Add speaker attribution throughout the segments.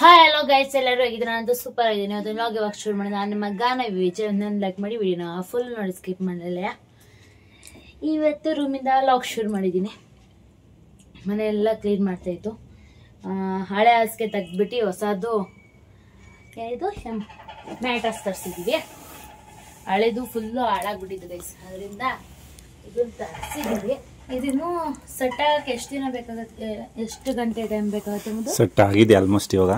Speaker 1: Hi hello guys, ಎಲ್ಲರೂ ಹೇಗಿದ್ರೆ ನಾನು super ಆಗಿದ್ದೀನಿ. ಅದು ವ್ಲಾಗ್ ಇವಾಗ ಶುರು ಮಾಡಿದೆ. ನಾನು ನಿಮ್ಮ ಗಾನ ವಿಜಯ್ ಒಂದೊಂದು ಲೈಕ್ ಮಾಡಿ ವಿಡಿಯೋನ ಫುಲ್ ನೋಡಿ ಸ್ಕಿಪ್ ಮಾಡಲಿಲ್ಲ. ಇವತ್ತು ರೂಮಿಂದ ಲಾಗ್ ಶುರು ಮಾಡಿದ್ದೀನಿ. ಮನೆಯೆಲ್ಲ ಕ್ಲೀನ್ ಮಾಡ್ತಾಯಿತ್ತು. ಹಳೆ ಹಾಸಿಗೆ ತೆಗ್ದುಬಿಟ್ಟು ಹೊಸದು ಇದು ಮ್ಯಾಟ್ರಸ್ ತರಿಸಿದ್ದೀವಿ. ಹಳೆದು ಫುಲ್ಲು ಹಾಳಾಗ್ಬಿಟ್ಟಿದ್ದು ಗೈಸ್, ಅದರಿಂದ ಇದನ್ನು ತರಿಸಿದ್ದೀವಿ. ಇದನ್ನು ಸೆಟ್ ಆಗಕ್ಕೆ ಎಷ್ಟು ದಿನ ಬೇಕಾಗುತ್ತೆ, ಎಷ್ಟು ಗಂಟೆ ಟೈಮ್ ಬೇಕಾಗುತ್ತೆ?
Speaker 2: ಸೆಟ್ ಆಗಿದೆ ಆಲ್ಮೋಸ್ಟ್ ಇವಾಗ.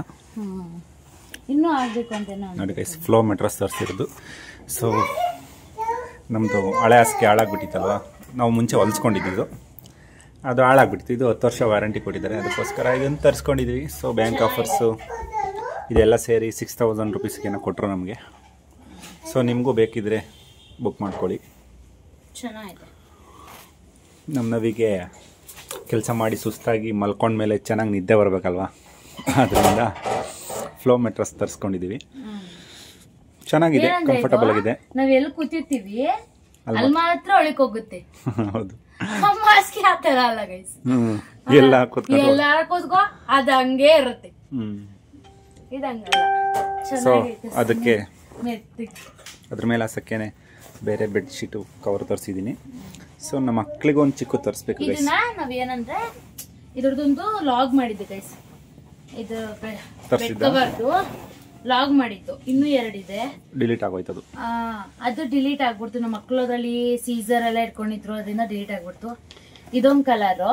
Speaker 1: ಇನ್ನೂ ಆಗಬೇಕು ಅಂತ
Speaker 2: ನೋಡಿ ಗೈಸ್, ಫ್ಲೋ ಮೆಟ್ರಸ್ ತರಿಸಿರೋದು. ಸೊ ನಮ್ಮದು ಹಳೆ ಹಾಸಿಗೆ ಹಾಳಾಗ್ಬಿಟ್ಟಿತ್ತಲ್ವ, ನಾವು ಮುಂಚೆ ಹೊಲಿಸ್ಕೊಂಡಿದ್ದು ಅದು ಹಾಳಾಗ್ಬಿಟ್ಟಿತ್ತು. ಇದು 10 ವರ್ಷ ವಾರಂಟಿ ಕೊಟ್ಟಿದ್ದಾರೆ, ಅದಕ್ಕೋಸ್ಕರ ಇದನ್ನು ತರಿಸ್ಕೊಂಡಿದ್ದೀವಿ. ಸೊ ಬ್ಯಾಂಕ್ ಆಫರ್ಸು ಇದೆಲ್ಲ ಸೇರಿ 6000 ರುಪೀಸ್ಗೇನೋ ಕೊಟ್ಟರು ನಮಗೆ. ಸೊ ನಿಮಗೂ ಬೇಕಿದ್ರೆ ಬುಕ್ ಮಾಡ್ಕೊಳ್ಳಿ.
Speaker 1: ಚೆನ್ನಾಗಿದೆ.
Speaker 2: ನಮ್ಮ ನವಿಗೆ ಕೆಲಸ ಮಾಡಿ ಸುಸ್ತಾಗಿ ಮಲ್ಕೊಂಡ್ಮೇಲೆ ಚೆನ್ನಾಗಿ ನಿದ್ದೆ ಬರಬೇಕಲ್ವ, ಅದರಿಂದ ಫ್ಲೋ ಮೆಟ್ರಸ್ ತರಿಸ್ಕೊಂಡಿದ್ದೀವಿ. ಚೆನ್ನಾಗಿದೆ, ಕಂಫರ್ಟಬಲ್ ಆಗಿದೆ.
Speaker 1: ನಾವ್ ಎಲ್ಲಿ ಕೂತಿರ್ತೀವಿ ಅಲ್ಲಿ ಮಾತ್ರ ಒಳಕ್ ಹೋಗುತ್ತೆ.
Speaker 2: ಹೌದು,
Speaker 1: ಮಾಸ್ಕಿ ಆತರ ಅಲ್ಲ ಗೈಸ್,
Speaker 2: ಎಲ್ಲ ಕೂತ್ಕೋ
Speaker 1: ಅದು ಹಂಗೆ ಇರುತ್ತೆ. ಇದಂಗಲ್ಲ.
Speaker 2: ಸೊ ಅದಕ್ಕೆ ಅದ್ರ ಮೇಲೆ ಹಾಸಕ್ಕೇನೆ ಬೇರೆ ಬೆಡ್ಶೀಟು ಕವರ್ ತರಿಸಿದ್ದೀನಿ. ಸೊ ನಮ್ಮ ಮಕ್ಳಿಗೆ ಒಂದು ಚಿಕ್ಕ ತರಿಸ್ಬೇಕು.
Speaker 1: ಇದನ್ನ ನಾವೇನಂದ್ರೆ ಇದ್ರದೊಂದು ಲಾಗ್ ಮಾಡಿದ್ದೆ ಗೈಸ್, ಇದು ಕವರ್ದು ಲಾಗ್ ಮಾಡಿದ್ದು. ಇನ್ನೂ 2 ಇದೆ,
Speaker 2: ಡಿಲೀಟ್ ಆಗೋಯ್ತದು.
Speaker 1: ಅದು ಡಿಲೀಟ್ ಆಗ್ಬಿಡ್ತು. ನಮ್ಮ ಮಕ್ಳು ಅದ್ರಲ್ಲಿ ಸೀಸರ್ ಎಲ್ಲ ಇಟ್ಕೊಂಡಿದ್ರು, ಅದರಿಂದ ಡಿಲೀಟ್ ಆಗ್ಬಿಡ್ತು. ಇದೊಂದು ಕಲರು,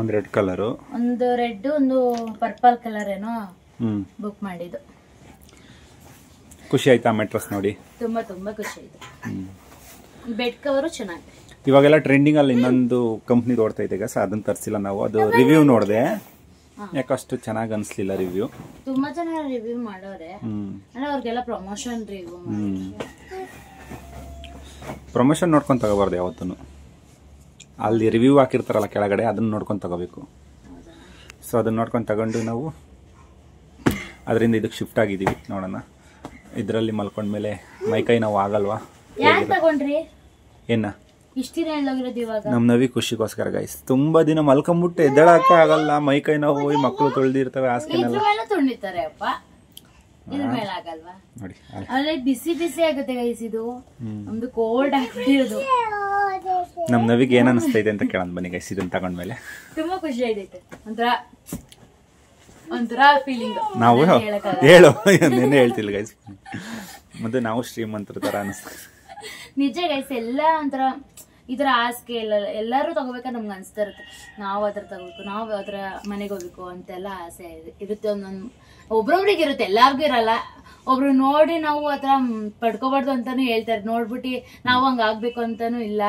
Speaker 2: ಒಂದು ರೆಡ್ ಕಲರು,
Speaker 1: ಒಂದು ರೆಡ್, ಒಂದು ಪರ್ಪಲ್ ಕಲರ್ ಏನೋ ಬುಕ್ ಮಾಡಿದ್ದು.
Speaker 2: ಖುಷಿ ಆಯ್ತಾ ಮೆಟ್ರಸ್ ನೋಡಿ?
Speaker 1: ತುಂಬಾ ತುಂಬಾ ಖುಷಿ ಆಯ್ತು. ಬೆಡ್ ಕವರು ಚೆನ್ನಾಗಿದೆ.
Speaker 2: ಇವಾಗೆಲ್ಲ ಟ್ರೆಂಡಿಂಗ್ ಅಲ್ಲಿ ಇನ್ನೊಂದು ಕಂಪ್ನಿ ಓಡ್ತಾ ಇದೆ ಗೈಸ್, ಅದನ್ನ ತರಿಸಿಲ್ಲ ನಾವು. ಅದು ರಿವ್ಯೂ ನೋಡಿದೆ, ಯಾಕಷ್ಟು ಚೆನ್ನಾಗಿ ಅನ್ಸ್ಲಿಲ್ಲ ರಿವ್ಯೂ.
Speaker 1: ತುಂಬಾ ಜನ ರಿವ್ಯೂ ಮಾಡೋರೆ, ಅಂದ್ರೆ ಅವ್ರಿಗೆಲ್ಲ ಪ್ರಮೋಷನ್ ರಿವ್ಯೂ
Speaker 2: ಪ್ರಮೋಷನ್ ನೋಡ್ಕೊಂಡು ತಗೋಬಾರ್ದು ಯಾವತ್ತೂ. ಅಲ್ಲಿ ರಿವ್ಯೂ ಹಾಕಿರ್ತಾರಲ್ಲ ಕೆಳಗಡೆ, ಅದನ್ನ ನೋಡ್ಕೊಂಡು ತಗೋಬೇಕು. ಸೊ ಅದನ್ನ ನೋಡ್ಕೊಂಡು ತಗೊಂಡು ನಾವು ಅದರಿಂದ ಇದಕ್ಕೆ ಶಿಫ್ಟ್ ಆಗಿದ್ದೀವಿ. ನೋಡೋಣ, ಇದರಲ್ಲಿ ಮಲ್ಕೊಂಡ್ಮೇಲೆ ಮೈಕೈ ನೋವು ಆಗಲ್ವಾ?
Speaker 1: ಯಾಕೆ ತಗೊಂಡ್ರಿ?
Speaker 2: ಏನ
Speaker 1: ಇಷ್ಟ ದಿನ ಎಲ್ಲೋಗಿರೋದು ಇವಾಗ?
Speaker 2: ನಮ್ಮ ನವಿ ಖುಷಿಗೋಸ್ಕರ ಗೈಸ್. ತುಂಬಾ ದಿನ ಮಲ್ಕೊಂಡ್ಬಿಟ್ಟು ಎದ್ದೇಳಕ್ಕೆ ಆಗಲ್ಲ, ಮೈಕೈ ನೋವು ಹೋಗಿ ಮಕ್ಕಳು ತೊಳ್ದಿರ್ತವೆ ಹಾಸಿಗೆನೆಲ್ಲ.
Speaker 1: ತೊಳಿತಾರೆ ಅಪ್ಪ, ಇದ್ರ ಮೇಲೆ ಆಗಲ್ವಾ
Speaker 2: ನೋಡಿ.
Speaker 1: ಅಲ್ಲೇ ಬಿಸಿ ಬಿಸಿ ಆಗುತ್ತೆ ಗೈಸ್, ಇದು ನಮ್ದು ಕೋಲ್ಡ್ ಆಗ್ಬಿಟ್ಟಿರೋದು.
Speaker 2: ನಮ್ಮ ನವಿಗೆ ಏನ್ ಅನಿಸ್ತಾ ಇದೆ ಅಂತ ಕೇಳೋಣ ಬನ್ನಿ ಗೈಸ್. ಇದನ್ನ ತಗೊಂಡ್ಮೇಲೆ
Speaker 1: ತುಂಬಾ ಖುಷಿ ಆಯ್ತೈತೆ, ಒಂಥರ ಫೀಲಿಂಗ್.
Speaker 2: ನಾವು ಹೇಳು ಏನೇ ಹೇಳ್ತಿಲ್ಲ ಗೈಸ್, ಮತ್ತೆ ನಾವು ಶ್ರೀಮಂತರ ತರ ಅನಿಸ್ತಾ.
Speaker 1: ನಿಜ ಗೈಸ್, ಎಲ್ಲ ಒಂಥರ ಇದರ ಹಾಸಿಗೆ ಎಲ್ಲರೂ ತಗೋಬೇಕಾದ್ರೆ ನಮ್ಗೆ ಅನಿಸ್ತಾ ಇರುತ್ತೆ, ನಾವು ಅದ್ರ ತಗೋಬೇಕು, ನಾವು ಅದ್ರ ಮನೆಗೆ ಹೋಗ್ಬೇಕು ಅಂತೆಲ್ಲ ಆಸೆ ಇರುತ್ತೆ. ಒಂದೊಂದು ಒಬ್ರೊಬ್ರಿಗೆ ಇರುತ್ತೆ, ಎಲ್ಲಾರ್ಗು ಇರಲ್ಲ. ಒಬ್ರು ನೋಡಿ ನಾವು ಅದ್ರ ಪಡ್ಕೋಬಾರ್ದು ಅಂತಾನು ಹೇಳ್ತಾರೆ, ನೋಡ್ಬಿಟ್ಟು ನಾವು ಹಂಗ ಆಗ್ಬೇಕು ಅಂತಾನು ಇಲ್ಲ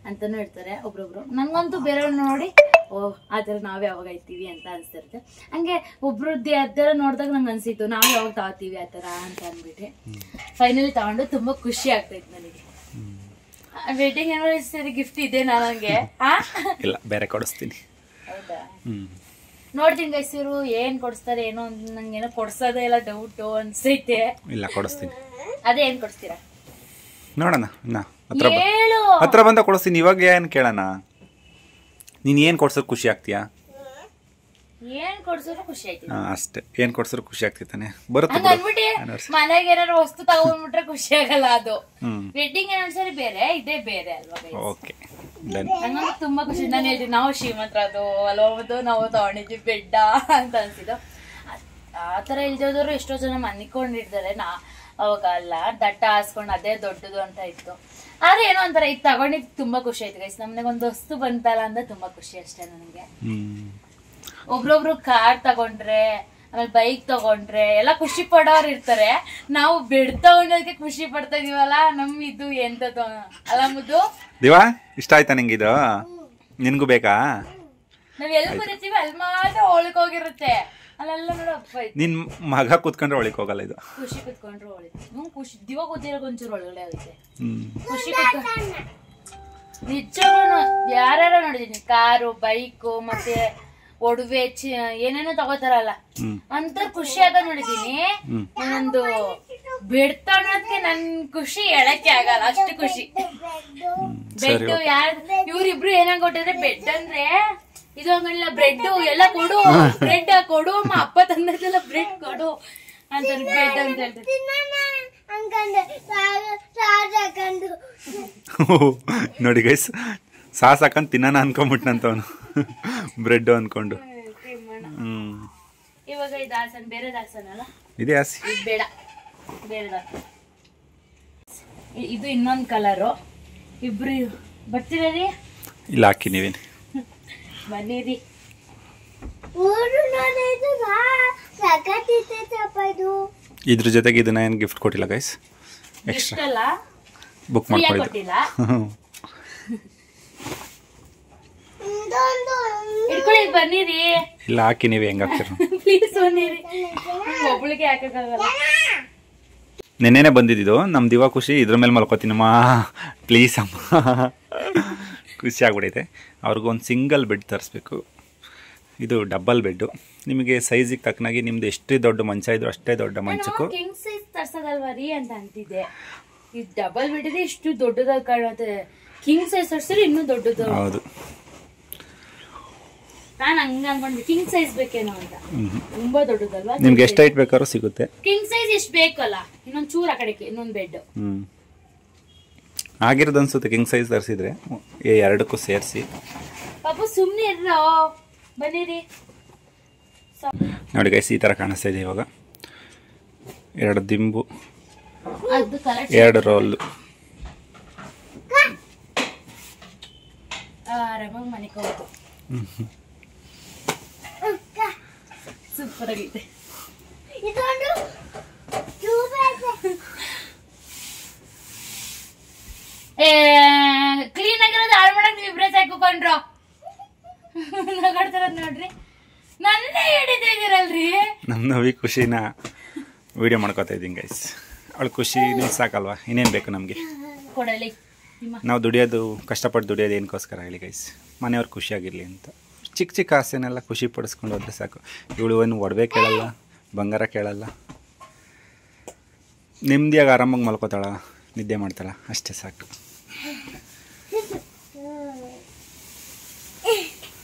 Speaker 1: ಅಂತಾನು ಇರ್ತಾರೆ ಒಬ್ರೊಬ್ರು. ನನ್ಗಂತೂ ಬೇರೆಯವ್ರು ನೋಡಿ ಓ ಆತರ ನಾವ್ ಯಾವಾಗ ಆಯ್ತೀವಿ ಅಂತ ಅನ್ಸ್ತಿರುತ್ತೆ. ಹಂಗೆ ಒಬ್ರದ್ದೇ ಅದರ ನೋಡಿದಾಗ ನಂಗೆ ಅನ್ಸಿತ್ತು ನಾವ್ ಯಾವಾಗ ತಗೋತೀವಿ ಆತರ ಅಂತ ಅಂದ್ಬಿಟ್ಟು ಫೈನಲಿ ತಗೊಂಡು ತುಂಬಾ ಖುಷಿ ಆಗ್ತೈತೆ ನನಗೆ. ವೆಡ್ಡಿಂಗ್ ಆನಿವರ್ಸರಿ ಗಿಫ್ಟ್ ಇದೆ ನನಗೆ.
Speaker 2: ಇಲ್ಲ, ಬೇರೆ ಕೊಡಿಸ್ತೀನಿ.
Speaker 1: ಹೌದಾ? ನೋಡ್ತೀನಿ ಗೈಸ್, ಇವರು ಏನ್ ಕೊಡಿಸ್ತಾರೆ ಏನೋ ನಂಗೇನೋ ಕೊಡ್ಸೋದೇ ಇಲ್ಲ ಡೌಟ್ ಅನ್ಸೈತೆ.
Speaker 2: ಇಲ್ಲ, ಕೊಡಿಸ್ತೀನಿ.
Speaker 1: ಅದೇ ಏನ್ ಕೊಡಿಸ್ತೀರಾ
Speaker 2: ನೋಡೋಣ, ಹತ್ರ ಬಂದ ಕೊಡಿಸ್ತೀನಿ. ಇವಾಗ ಏನ್ ಕೇಳೋಣ? ನೀನ್ ಏನ್ ಕೊಡ್ಸೋಕ್ ಖುಷಿ ಆಗ್ತೀಯಾ?
Speaker 1: ಏನ್ ಕೊಡ್ಸಿದ್ರು ಖುಷಿ ಆಯ್ತು
Speaker 2: ಅಷ್ಟೇ. ಏನ್ ಕೊಡ್ಸಿದ್ರು ಖುಷಿ ಆಗ್ತಿತ್ತಾನೆ. ಬರುತ್ತೆ
Speaker 1: ಮನೆಗೆ ಏನಾದ್ರು ವಸ್ತು ತಗೊಂಡ್ಬಿಟ್ರೆ ಖುಷಿ ಆಗಲ್ಲ. ಅದು ವೆಡ್ಡಿಂಗ್ ಆನಿವರ್ಸರಿ ಬೇರೆ, ಇದೇ ಬೇರೆ ಅಲ್ವಾ?
Speaker 2: ಓಕೆ,
Speaker 1: ನಂಗೊಂದು ತುಂಬಾ ಖುಷಿ. ನಾನು ಹೇಳ್ತೀನಿ ನಾವು ಶ್ರೀಮಂತರ ಅದು ಅಲ್ಲೋದು ನಾವು ತಗೊಂಡಿದ್ವಿ ಬೆಡ್ಡ ಅಂತ ಅನ್ಸಿದ್ದು. ಆತರ ಇಲ್ದೋದ್ರು ಎಷ್ಟೋ ಜನ ಮನ್ಕೊಂಡಿರ್ತಾರೆ. ಅವಾಗ ಅಲ್ಲ ದಟ್ಟ ಹಾಸ್ಕೊಂಡು ಅದೇ ದೊಡ್ಡದು ಅಂತ ಇತ್ತು. ಆದ್ರೆ ಏನೋ ಒಂಥರ ಇದು ತಗೊಂಡಿದ್ ತುಂಬಾ ಖುಷಿ ಆಯ್ತು ಗೈಸ್. ನಮ್ಗೆ ಒಂದು ವಸ್ತು ಬಂತಲ್ಲ ಅಂದ್ರೆ ತುಂಬಾ ಖುಷಿ ಅಷ್ಟೇ ನನಗೆ. ಒಬ್ರೊಬ್ರು ಕಾರ್ ತಗೊಂಡ್ರೆ, ಆಮೇಲೆ ಬೈಕ್ ತಗೊಂಡ್ರೆ ಎಲ್ಲ ಖುಷಿ ಪಡೋರು ಇರ್ತಾರೆ. ನಾವು ಬೆಡ್ ತಗೊಂಡೋದಕ್ಕೆ ಖುಷಿ ಪಡ್ತಾ ಇದೀವಲ್ಲ, ನಮ್ ಇದು ಎಂತದ್ದು ಅಲ್ಲ ಮುದ್ದು.
Speaker 2: ದಿವಾ, ಇಷ್ಟ ಆಯ್ತಾ ನಿಂಗೆ? ಇದು ನಿನ್ಗೂ ಬೇಕಾ?
Speaker 1: ನಾವ್ ಎಲ್ಲಿ ಕೂತಿರ್ತೀವಿ ಅಲ್ಲಿ ಮಾತ್ರ ಒಳಕ್ ಹೋಗಿರುತ್ತೆ, ಅಲ್ಲೆಲ್ಲ ನೋಡು ಅಪ್ಪ ಐತಿ.
Speaker 2: ನಿನ್ ಮಗ ಕೂತ್ಕೊಂಡ್ರೆ ಒಳಕ್ ಹೋಗಲ್ಲ. ಇದು
Speaker 1: ಖುಷಿ ಕೂತ್ಕೊಂಡ್ರೆ ಒಳಗೆ ಖುಷಿ. ದಿವ ಕೂತಿರೋಕೆ ಒಂಚೂರು ಒಳಗಡೆ ಆಗುತ್ತೆ ಖುಷಿ. ನಿಜವಾಗ್ಲೂ ಯಾರ್ಯಾರ ನೋಡಿದೀನಿ, ಕಾರು, ಬೈಕು, ಮತ್ತೆ ಒಡವೆ, ಏನೇನೋ ತಗೋತಾರಲ್ಲ ಅಂತ ಖುಷಿ ಆಗ ನೋಡಿದೀನಿ. ಒಂದು ಬೆಡ್ ತಗೊಳೋದಕ್ಕೆ ನನ್ ಖುಷಿ ಹೇಳಕ್ಕೆ ಆಗಲ್ಲ, ಅಷ್ಟು ಖುಷಿ. ಬೆಡ್ ಇವ್ರಿಬ್ರು ಏನಾಗ ಕೊಟ್ಟಿದ್ರೆ ಬೆಡ್ ಅಂದ್ರೆ ಇದು ಹಂಗಲ್ಲ, ಬ್ರೆಡ್ ಎಲ್ಲ ಕೊಡು, ಬ್ರೆಡ್ ಕೊಡು ಅಮ್ಮ, ಅಪ್ಪ ತಂದಲ್ಲ ಬ್ರೆಡ್ ಕೊಡು ಅಂತ ಬ್ರೆಡ್ ಅಂತ ಹೇಳ್ತಾರೆ.
Speaker 2: ನೋಡಿ ಗೈಸ್, ಸಾಸ್ ಹಾಕೊಂಡ್ ತಿನ್ನಾನ ಅನ್ಕೊಂಬಿಟ್ನಂತವನು ಬ್ರೆಡ್ ಅನ್ಕೊಂಡು.
Speaker 1: ಇವಾಗ ಇದು ಹಾಸನ್, ಬೇರೆ ಹಾಸನ್ ಅಲ್ಲ,
Speaker 2: ಇದೇ ಹಾಸಿ,
Speaker 1: ಬೇಡ ಬೇರೆ. ಇದು ಇನ್ನೊಂದು ಕಲರು. ಇಬ್ರು ಬರ್ತೀರಿ? ಇಲ್ಲ,
Speaker 2: ಹಾಕಿ ನೀವೇನು
Speaker 1: ಬನ್ನಿರಿ.
Speaker 2: ಇದ್ರ ಜೊತೆಗೆ ಇದನ್ನ ಏನು ಗಿಫ್ಟ್ ಕೊಟ್ಟಿಲ್ಲ ಗೈಸ್, ಎಕ್ಸ್ಟ್ರಾ ಬುಕ್ ಮಾಡ್ಕೊಂಡಿಲ್ಲ.
Speaker 1: ಬನ್ನಿರಿ.
Speaker 2: ಇಲ್ಲ, ಹಾಕಿ ನೀವೇ ಹೆಂಗ್ ಹಾಕ್ತೀರ
Speaker 1: ಪ್ಲೀಸ್ ಬನ್ನಿರಿ, ಒಬ್ಳಿಗೆ ಹಾಕಕ್ಕಾಗಲ್ಲ.
Speaker 2: ನೆನ್ನೆನೆ ಬಂದಿದ್ದು ನಮ್ ದಿವಾ ಖುಷಿ ಇದ್ರ ಮೇಲೆ ಮಲ್ಕೋತೀನಮ್ಮ ಪ್ಲೀಸ್ ಅಮ್ಮ, ಖುಷಿ ಆಗ್ಬಿಡೈತೆ. ಅವ್ರಿಗೂ ಒಂದು ಸಿಂಗಲ್ ಬೆಡ್ ತರಿಸ್ಬೇಕು. ಇದು ಡಬಲ್ ಬೆಡ್ಡು, ನಿಮಗೆ ಸೈಜಿಗೆ ತಕ್ಕನಾಗಿ ನಿಮ್ದು ಎಷ್ಟೇ ದೊಡ್ಡ ಮಂಚ ಇದ್ರು ಅಷ್ಟೇ ದೊಡ್ಡ ಮಂಚಕ್ಕೂ
Speaker 1: ಕಿಂಗ್ ಸೈಜ್ ತರ್ಸೋದಲ್ವಾ ರೀ ಅಂತ ಅಂತಿದ್ದೆ. ಇದು ಡಬಲ್ ಬೆಡ್ ಇದೆ, ಇಷ್ಟು ದೊಡ್ಡದಾಗಿ ಕಾಣುತ್ತೆ. ಕಿಂಗ್ ಸೈಜ್ ತರ್ಸಿದ್ರೆ ಇನ್ನೂ ದೊಡ್ಡದು.
Speaker 2: ಹೌದು,
Speaker 1: ನಾನು ಹಂಗ ಅನ್ಕೊಂಡೆ ಕಿಂಗ್ ಸೈಜ್ ಬೇಕೇನೋ ಅಂತ. ತುಂಬಾ ದೊಡ್ಡದಲ್ವಾ?
Speaker 2: ನಿಮ್ಗೆ ಎಷ್ಟು ಹೈಟ್ ಬೇಕಾದ್ರೂ ಸಿಗುತ್ತೆ.
Speaker 1: ಕಿಂಗ್ ಸೈಜ್ ಎಷ್ಟು ಬೇಕಲ್ಲ, ಇನ್ನೊಂದ್ ಚೂರ್ ಆ ಕಡೆಗೆ ಇನ್ನೊಂದ್ ಬೆಡ್
Speaker 2: ಆಗಿರೋದು ಅನ್ಸುತ್ತೆ. ಕಿಂಗ್ ಸೈಜ್ ತರಿಸಿದ್ರೆ ಎರಡಕ್ಕೂ ಸೇರಿಸಿ.
Speaker 1: ಪಾಪ ಸುಮ್ನೆ ಇರೋ, ಬನ್ನಿರಿ.
Speaker 2: ನೋಡಿ ಗೈಸ್, ಈ ತರ ಕಾಣಿಸ್ತಾ ಇದೆ ಇವಾಗ. 2 ದಿಂಬು, 2 ರೋಲ್.
Speaker 1: ಆರಾಮಾಗಿ ಮನೆಗೆ ಹೋಗ್ತು. ಸೂಪರ್ ಆಗೈತೆ. ಕ್ಲೀನ್ ಆಗಿರೋದು ಹಾಳು ಮಾಡಕ್ ನೀವು ಇಬ್ರೇ ಸಾಕೊಂಡ್ರು ನಗಾಡ್ತಾರ ನೋಡ್ರಿ. ನನ್ನ ಹಿಡಿದಿರಲ್ರಿ.
Speaker 2: ನಮ್ಮ ನವಿ ಖುಷಿನ ವಿಡಿಯೋ ಮಾಡ್ಕೋತಾ ಇದ್ದೀನಿ ಗೈಸ್. ಅವಳು ಖುಷಿನೇ ಸಾಕಲ್ವಾ, ಇನ್ನೇನು ಬೇಕು ನಮಗೆ.
Speaker 1: ಕೊಡಲಿ.
Speaker 2: ನಾವು ದುಡಿಯೋದು, ಕಷ್ಟಪಟ್ಟು ದುಡಿಯೋದು ಏನಕ್ಕೋಸ್ಕರ ಹೇಳಿ ಗೈಸ್? ಮನೆಯವ್ರು ಖುಷಿಯಾಗಿರಲಿ ಅಂತ. ಚಿಕ್ಕ ಚಿಕ್ಕ ಆಸೆನೆಲ್ಲ ಖುಷಿ ಪಡಿಸ್ಕೊಂಡು ಹೋದ್ರೆ ಸಾಕು. ಇವಳು ಏನು ಒಡವೆ ಕೇಳಲ್ಲ, ಬಂಗಾರ ಕೇಳಲ್ಲ, ನೆಮ್ಮದಿಯಾಗಿ ಆರಾಮಾಗಿ ಮಲ್ಕೋತಾಳ, ನಿದ್ದೆ ಮಾಡ್ತಾಳ, ಅಷ್ಟೇ ಸಾಕು.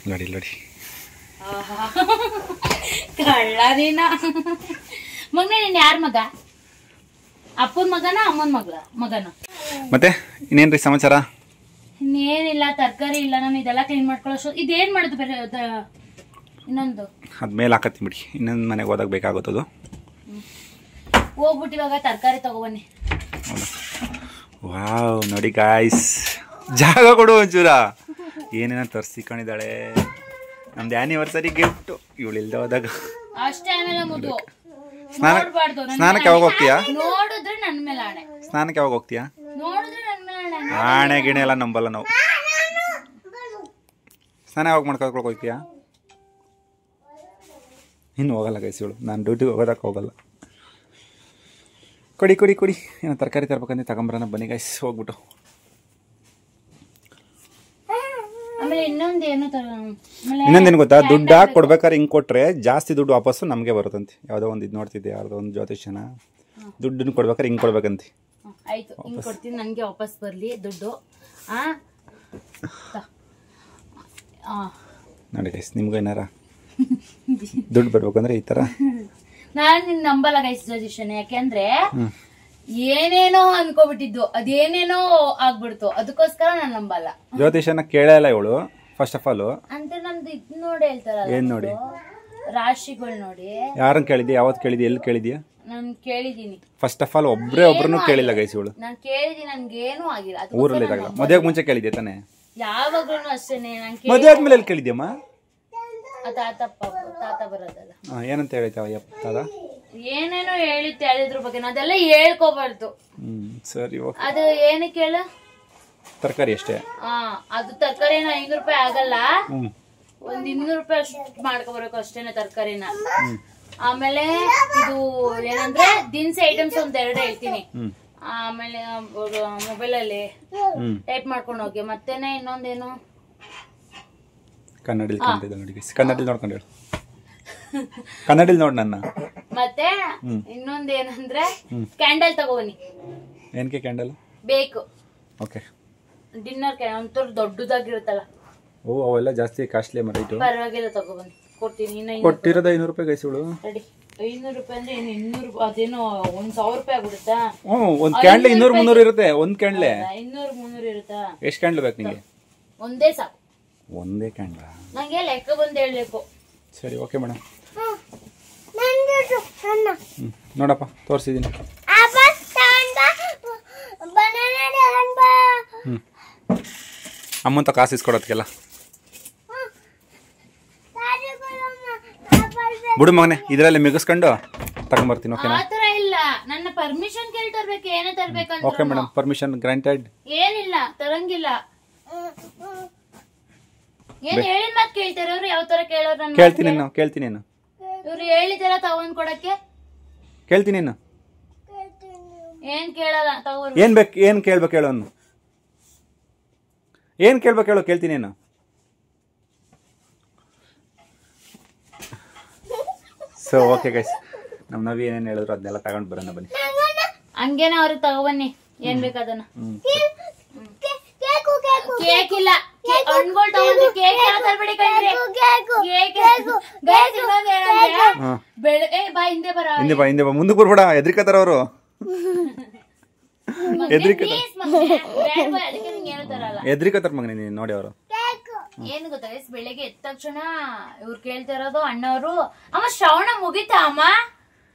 Speaker 2: ನೋಡಿ ನೋಡಿ,
Speaker 1: ಕಳ್ಳ ನೀನ. ಮಗನೇ, ನೀನ್ ಯಾರ ಮಗ? ಅಪ್ಪನ ಮಗನ, ಅಮ್ಮನ ಮಗನ?
Speaker 2: ಮತ್ತೆ ಇನ್ನೇನ್ರಿ ಸಮಾಚಾರ?
Speaker 1: ಇನ್ನೇನಿಲ್ಲ, ತರಕಾರಿ ಇಲ್ಲ. ನಾನು ಇದೆಲ್ಲ ಕ್ಲೀನ್ ಮಾಡ್ಕೊಳ್ಳೋ. ಇದೇನ್ ಮಾಡುದು ಬೇರೆ? ಇನ್ನೊಂದು
Speaker 2: ಅದ್ಮೇಲೆ ಹಾಕತ್ತೀನಿ ಬಿಡಿ, ಇನ್ನೊಂದು ಮನೆಗೆ ಹೋದಾಗ ಬೇಕಾಗುತ್ತದು.
Speaker 1: ಹೋಗ್ಬಿಟ್ಟು ಇವಾಗ ತರಕಾರಿ ತಗೊಬನ್ನಿ.
Speaker 2: ವಾವ್, ನೋಡಿ ಗಾಯ್ಸ್, ಜಾಗ ಕೊಡು ಒಂಚೂರ. ಏನೇನೋ ತರಿಸಿಕೊಂಡಿದ್ದಾಳೆ. ನಮ್ದು ಆ್ಯನಿವರ್ಸರಿ ಗಿಫ್ಟ್ ಇವಳು ಇಲ್ದ ಹೋದಾಗ
Speaker 1: ಅಷ್ಟೇ. ಆಮೇಲೆ ಮುದ್ದು
Speaker 2: ಸ್ನಾನಕ್ಕೆ ಯಾವಾಗ ಹೋಗ್ತೀಯಾ?
Speaker 1: ನೋಡಿದ್ರೆ ನನ್ನ ಮೇಲೆ ಆಣೆ.
Speaker 2: ಸ್ನಾನಕ್ಕೆ ಯಾವಾಗ ಹೋಗ್ತೀಯಾ?
Speaker 1: ನೋಡಿದ್ರೆ ನನ್ನ ಮೇಲೆ
Speaker 2: ಆಣೆ ಗಿಣೆ ಎಲ್ಲ ನಂಬಲ್ಲ ನಾವು. ಸ್ನಾನ ಯಾವಾಗ ಮಾಡ್ಕೊಳಕ್ ಹೋಗ್ತೀಯಾ? ಇನ್ನು ಹೋಗಲ್ಲ ಗೈಸ್ ಇವಳು. ನಾನು ಡ್ಯೂಟಿಗೆ ಹೋಗೋದಕ್ಕೆ ಹೋಗಲ್ಲ. ಕೊಡಿ ಕೊಡಿ ಕೊಡಿ, ಏನೋ ತರಕಾರಿ ತರ್ಬೇಕಂದ್ರೆ ತಗೊಂಬರೋಣ ಬನ್ನಿ ಗೈಸ್, ಹೋಗ್ಬಿಟ್ಟು. ಇನ್ನೊಂದೇನು ಗೊತ್ತಾ, ದುಡ್ಡು ಹಾಕಿ ಕೊಡ್ಬೇಕಾದ್ರೆ ಹಿಂಗೆ ಕೊಟ್ರೆ ಜಾಸ್ತಿ ದುಡ್ಡು ವಾಪಸ್ಸು ನಮಗೆ ಬರುತ್ತಂತೆ. ಯಾವುದೋ ಒಂದು ಇದು ನೋಡ್ತಿದ್ದೆ, ಯಾವುದೋ ಒಂದು ಜ್ಯೋತಿಷನ ದುಡ್ಡನ್ನು ಕೊಡ್ಬೇಕಾದ್ರೆ ಹಿಂಗೆ ಕೊಡ್ಬೇಕಂತೆ.
Speaker 1: ಆಯ್ತು, ಹಿಂಗೆ ಕೊಡ್ತೀನಿ, ನನಗೆ ವಾಪಸ್ ಬರಲಿ ದುಡ್ಡು.
Speaker 2: ನೋಡಿ ಗೈಸ್, ನಿಮ್ಗೂ ಏನಾರ ದುಡ್ಡು ಬರ್ಬೇಕಂದ್ರೆ ಈ ಥರ.
Speaker 1: ನಾನು ನಿನ್ನ ನಂಬಲ್ಲ ಗೈಸ್ ಜ್ಯೋತಿಷನ್, ಯಾಕೆಂದ್ರೆ ಏನೇನೋ ಅನ್ಕೋಬಿಟ್ಟಿದ್ದು, ಅದೇನೇನೋ ಆಗ್ಬಿಡ್ತು, ಅದಕ್ಕೋಸ್ಕರ ನಾನು ನಂಬಲ್ಲ.
Speaker 2: ಜ್ಯೋತಿಷನ ಕೇಳಲ್ಲ ಇವಳು. ಫಸ್ಟ್ ಆಫ್ ಆಲ್
Speaker 1: ಅಂತ ನಮ್ದು ಇದ್ ನೋಡಿ ಹೇಳ್ತಾರಲ್ಲ,
Speaker 2: ಏನ್ ನೋಡಿ?
Speaker 1: ರಾಶಿಗಳು ನೋಡಿ.
Speaker 2: ಯಾರನ್ನ ಕೇಳಿದ್ಯಾ? ಯಾವತ್ತು ಕೇಳಿದ್ಯಾ? ಎಲ್ಲಿ ಕೇಳಿದ್ಯಾ?
Speaker 1: ನಾನು ಕೇಳಿದೀನಿ.
Speaker 2: ಫಸ್ಟ್ ಆಫ್ ಆಲ್ ಒಬ್ರನ್ನು ಕೇಳಿಲ್ಲ ಗೈಸ್ ಇವಳು.
Speaker 1: ನಾನು ಕೇಳಿದೀನಿ, ನನ್ಗೇನು ಆಗಿಲ್ಲ.
Speaker 2: ಊರಲ್ಲಿ ಇದ್ದಾಗ ಮದುವೆಗೆ ಮುಂಚೆ ಕೇಳಿದ್ಯಾ ತಾನೆ?
Speaker 1: ಯಾವಾಗ್ಲೂ ಅಷ್ಟೇನೆ.
Speaker 2: ಮದುವೆ ಆದ್ಮೇಲೆ ಎಲ್ಲಿ ಕೇಳಿದ್ಯಮ್ಮ?
Speaker 1: ತಾತ ಬರೋದಲ್ಲ.
Speaker 2: ಏನಂತ ಹೇಳಿತಾವ ತಾತ?
Speaker 1: ಏನೇನೋ ಹೇಳಿದ್ರ ಬಗ್ಗೆ ಅದೆಲ್ಲ ಹೇಳ್ಕೋಬಾರ್ದು.
Speaker 2: ಸರಿ,
Speaker 1: ಅದು ಏನಕ್ಕೆ ಹೇಳ?
Speaker 2: ತರಕಾರಿ ಅಷ್ಟೇ.
Speaker 1: ಅದು ತರಕಾರಿ 500 ರೂಪಾಯಿ ಆಗಲ್ಲ, ಒಂದ್ 200 ರೂಪಾಯಿ ಅಷ್ಟು ಮಾಡ್ಕೊಬರ್ಬೇಕು ಅಷ್ಟೇನೆ ತರಕಾರಿನ. ಆಮೇಲೆ ಇದು ಏನಂದ್ರೆ ದಿನಸಿ ಐಟಮ್ಸ್ ಒಂದ್ 2 ಹೇಳ್ತೀನಿ. ಆಮೇಲೆ ಮೊಬೈಲ್ ಅಲ್ಲಿ ಟೈಪ್ ಮಾಡ್ಕೊಂಡು ಹೋಗಿ. ಮತ್ತೇನೆ ಇನ್ನೊಂದೇನು
Speaker 2: ಕನ್ನಡದಲ್ಲಿ ನೋಡ್ಕೊಂಡು ಹೇಳು. ಕನ್ನಡದಲ್ಲಿ ನೋಡ್ ನನ್ನ.
Speaker 1: ಮತ್ತೆ ಇನ್ನೊಂದೇನಂದ್ರೆ ಕ್ಯಾಂಡಲ್ ತಗೋಬನ್ನಿ.
Speaker 2: ಏನಕ್ಕೆ ಕ್ಯಾಂಡಲ್
Speaker 1: ಬೇಕು?
Speaker 2: ಓಕೆ.
Speaker 1: ಡಿನ್ನರ್ ಒಂಥರ ದೊಡ್ಡದಾಗಿರುತ್ತಲ್ಲ.
Speaker 2: ಓ ಅವೆಲ್ಲ ಜಾಸ್ತಿ ಕಾಸ್ಟ್ಲಿ ರೇಟು.
Speaker 1: ಪರವಾಗಿಲ್ಲ ತಗೊಬನ್ನಿ, ಕೊಡ್ತೀನಿ.
Speaker 2: ಕೊಟ್ಟಿರೋದು 500 ರೂಪಾಯಿ ಗೈಸ್ ಇವಳು.
Speaker 1: ರೆಡಿ 500 ರೂಪಾಯಿ ಅಂದ್ರೆ 200 ಅದೇನೋ 1000 ರೂಪಾಯಿ ಆಗ್ಬಿಡುತ್ತಾ?
Speaker 2: ಒಂದ್ ಕ್ಯಾಂಡ್ಲೆ 200-300 ಇರುತ್ತೆ. ಒಂದ್ ಕ್ಯಾಂಡ್ಲೆ
Speaker 1: 200-300 ಇರುತ್ತಾ?
Speaker 2: ಎಷ್ಟು ಕ್ಯಾಂಡ್ಲೆ ಬೇಕು ನಿಂಗೆ?
Speaker 1: ಒಂದೇ ಸಾಕು.
Speaker 2: ಒಂದೇ ಕ್ಯಾಂಡ್ಲ?
Speaker 1: ನಂಗೆ ಲೆಕ್ಕ ಬಂದು ಹೇಳ್ಬೇಕು.
Speaker 2: ಸರಿ ಓಕೆ ಮೇಡಮ್. ನೋಡಪ್ಪ ತೋರಿಸಿದ್ದೀನಿ. ಅಮ್ಮಂತ ಕಾಸು ಇಸ್ಕೊಡೋದಕ್ಕೆಲ್ಲ ಬಿಡು ಮಗನೆ, ಇದರಲ್ಲಿ ಮಿಗಿಸ್ಕೊಂಡು ತಗೊಂಡ್ಬರ್ತೀನಿ. ಓಕೆನಾ?
Speaker 1: ಆತರ ಇಲ್ಲ, ನನ್ನ ಪರ್ಮಿಷನ್ ಕೇಳಿ ತರ್ಬೇಕು. ಏನೇ ತರ್ಬೇಕಂತ.
Speaker 2: Okay madam, permission granted.
Speaker 1: ಏನಿಲ್ಲ ತರಂಗಿಲ್ಲ. ಏನ್ ಹೇಳಿದ ಮಾತು ಕೇಳ್ತಾರೆ ಅವ್ರು? ಯಾವ ತರ ಕೇಳೋರು?
Speaker 2: ಕೇಳ್ತೀನಿ ನಾನು.
Speaker 1: ಇವ್ರು ಹೇಳಿದಾರ ತಗೊಂಡ್ ಕೊಡಕ್ಕೆ?
Speaker 2: ಕೇಳ್ತೀನಿ ನಾನು.
Speaker 1: ಏನ್ ಕೇಳಲ್ಲ ತಗೋರು.
Speaker 2: ಏನ್ ಬೇಕು? ಏನ್ ಕೇಳ್ಬೇಕು ಹೇಳು ಅವ್ನು. ಏನ್ ಕೇಳ್ಬೇಕು ಹೇಳು, ಕೇಳ್ತೀನಿ ನಾನು. ಸೊ ಓಕೆ ಗೈಸ್, ನಮ್ಮ ನವಿ ಏನೇನು ಹೇಳಿದ್ರು ಅದನ್ನೆಲ್ಲ ತಗೊಂಡು ಬರೋಣ ಬನ್ನಿ.
Speaker 1: ಹಂಗೇನ ಅವ್ರಿಗೆ ತಗೊಬನ್ನಿ ಏನ್ ಬೇಕು ಅದನ್ನ. ಕೇಕ್ ಇಲ್ಲ, ಹಣ್ಗಳು ತಗೊಂಡು ಕೇಕ್ ಎಲ್ಲ ತರಬೇಡಿ ಕಣ್ರಿ. ಬೆಳಗ್ಗೆ ಬಾ, ಹಿಂದೆ
Speaker 2: ಬಾ, ಮುಂದಕ್ಕೆ ಬರ್ಬೇಡ, ಹೆದರಿಕತ್ತಾರ ಅವರು. ಹೆದರಿಕತ್ತಾರ ಮಗನೇ, ನೀನು ನೋಡಿ ಅವರು.
Speaker 1: ಏನು ಗೊತ್ತಾ, ಬೆಳಿಗ್ಗೆ ಎದ್ದ ತಕ್ಷಣ ಇವ್ರು ಕೇಳ್ತಾ ಇರೋದು ಅಣ್ಣವರು, ಅಮ್ಮ ಶ್ರಾವಣ ಮುಗಿತಾ ಅಮ್ಮ?